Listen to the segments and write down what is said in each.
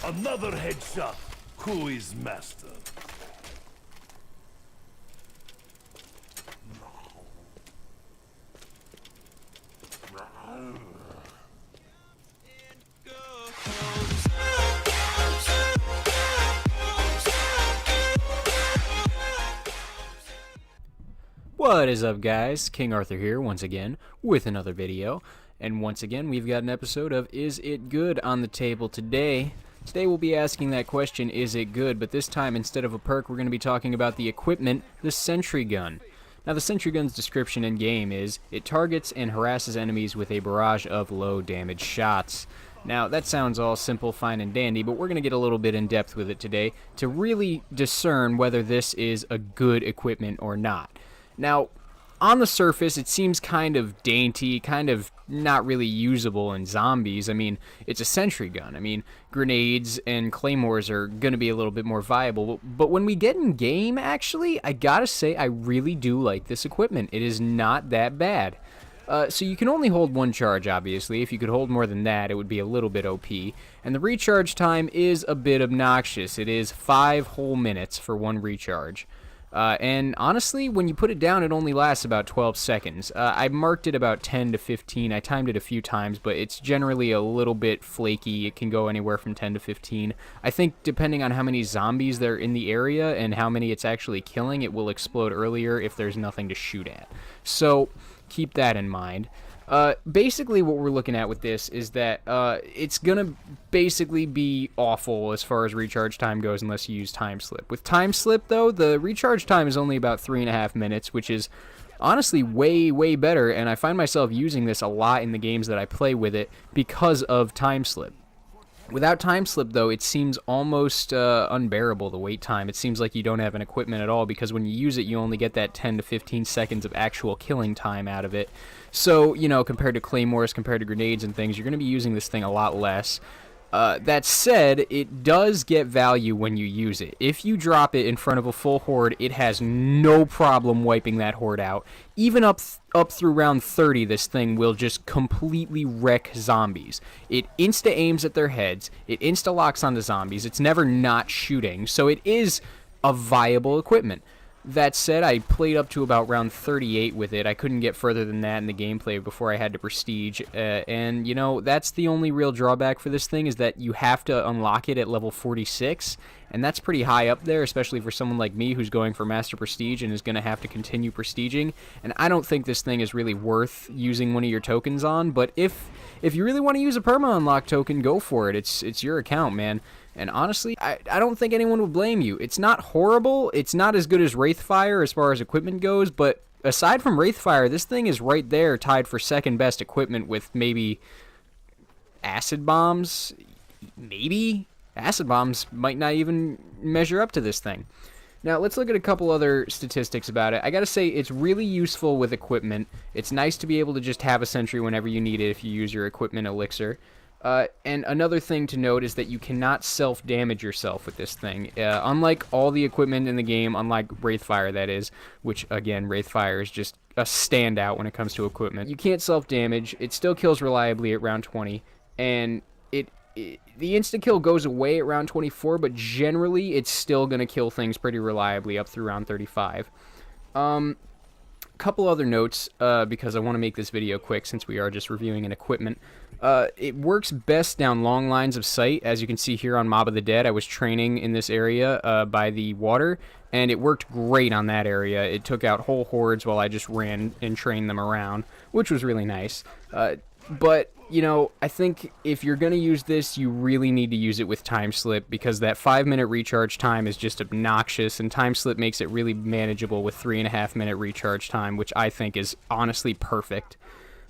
Another headshot. Who is master? What is up, guys? King Arthur here once again with another video, and once again we've got an episode of Is It Good on the table today. Today we'll be asking that question, is it good? But this time, instead of a perk, we're going to be talking about the equipment, the Sentry gun. Now, the Sentry gun's description in game is, it targets and harasses enemies with a barrage of low damage shots. Now, that sounds all simple, fine, and dandy, but we're going to get a little bit in depth with it today to really discern whether this is a good equipment or not. Now, on the surface, it seems kind of dainty, kind of not really usable in zombies. I mean, it's a sentry gun. I mean, grenades and claymores are going to be a little bit more viable. But when we get in game, actually, I gotta say, I really do like this equipment. It is not that bad. So you can only hold one charge, obviously. If you could hold more than that, it would be a little bit OP. And the recharge time is a bit obnoxious. It is 5 whole minutes for one recharge. And honestly, when you put it down, it only lasts about 12 seconds. I marked it about 10 to 15. I timed it a few times, but it's generally a little bit flaky. It can go anywhere from 10 to 15. I think depending on how many zombies there are in the area and how many it's actually killing, it will explode earlier if there's nothing to shoot at. So keep that in mind. Basically what we're looking at with this is that it's gonna basically be awful as far as recharge time goes unless you use time slip. With time slip, though, the recharge time is only about 3.5 minutes, which is honestly way better, and I find myself using this a lot in the games that I play with it because of time slip. Without time slip, though, it seems almost unbearable, the wait time. It seems like you don't have an equipment at all, because when you use it, you only get that 10 to 15 seconds of actual killing time out of it. So, you know, compared to claymores, compared to grenades and things, you're going to be using this thing a lot less. That said, it does get value when you use it. If you drop it in front of a full horde, it has no problem wiping that horde out. Even up through round 30, this thing will just completely wreck zombies. It insta-aims at their heads. It insta-locks on the zombies. It's never not shooting, so it is a viable equipment. That said, I played up to about round 38 with it. I couldn't get further than that in the gameplay before I had to prestige. And, you know, that's the only real drawback for this thing, is that you have to unlock it at level 46. And that's pretty high up there, especially for someone like me who's going for Master Prestige and is going to have to continue prestiging. And I don't think this thing is really worth using one of your tokens on. But if you really want to use a perma-unlock token, go for it. It's your account, man. And honestly, I don't think anyone would blame you. It's not horrible. It's not as good as Wraithfire as far as equipment goes, but aside from Wraithfire, this thing is right there tied for second best equipment with maybe acid bombs. Maybe? Acid bombs might not even measure up to this thing. Now, let's look at a couple other statistics about it. I gotta say, it's really useful with equipment. It's nice to be able to just have a sentry whenever you need it if you use your equipment elixir. And another thing to note is that you cannot self-damage yourself with this thing. Unlike all the equipment in the game, unlike Wraithfire, that is, which, again, Wraithfire is just a standout when it comes to equipment. You can't self-damage. It still kills reliably at round 20, and the insta-kill goes away at round 24, but generally it's still going to kill things pretty reliably up through round 35. Couple other notes, because I want to make this video quick since we are just reviewing an equipment. It works best down long lines of sight. As you can see here on Mob of the Dead, I was training in this area by the water, and it worked great on that area. It took out whole hordes while I just ran and trained them around, which was really nice. But, you know, I think if you're going to use this, you really need to use it with time slip, because that 5-minute recharge time is just obnoxious, and time slip makes it really manageable with 3.5-minute recharge time, which I think is honestly perfect.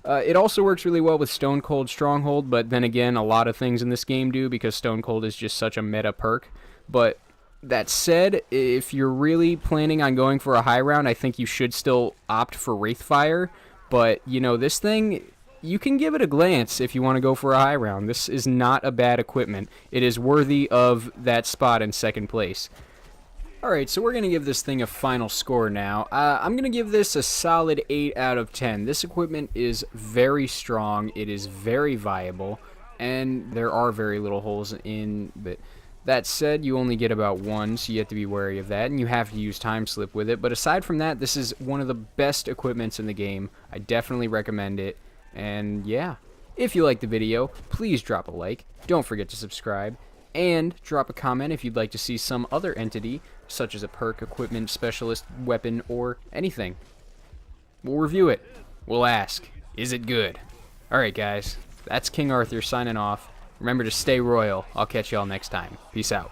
It also works really well with Stone Cold Stronghold, but then again, a lot of things in this game do, because Stone Cold is just such a meta perk. But that said, if you're really planning on going for a high round, I think you should still opt for Wraithfire. But, you know, this thing, you can give it a glance if you want to go for a high round. This is not a bad equipment. It is worthy of that spot in second place. Alright, so we're going to give this thing a final score now. I'm going to give this a solid 8 out of 10. This equipment is very strong. It is very viable. and there are very little holes in it. That said, you only get about one, so you have to be wary of that, and you have to use time slip with it. But aside from that, this is one of the best equipments in the game. I definitely recommend it, and yeah. If you liked the video, please drop a like, don't forget to subscribe, and drop a comment if you'd like to see some other entity, such as a perk, equipment, specialist, weapon, or anything. We'll review it. We'll ask, is it good? Alright guys, that's King Arthur signing off. Remember to stay royal. I'll catch y'all next time. Peace out.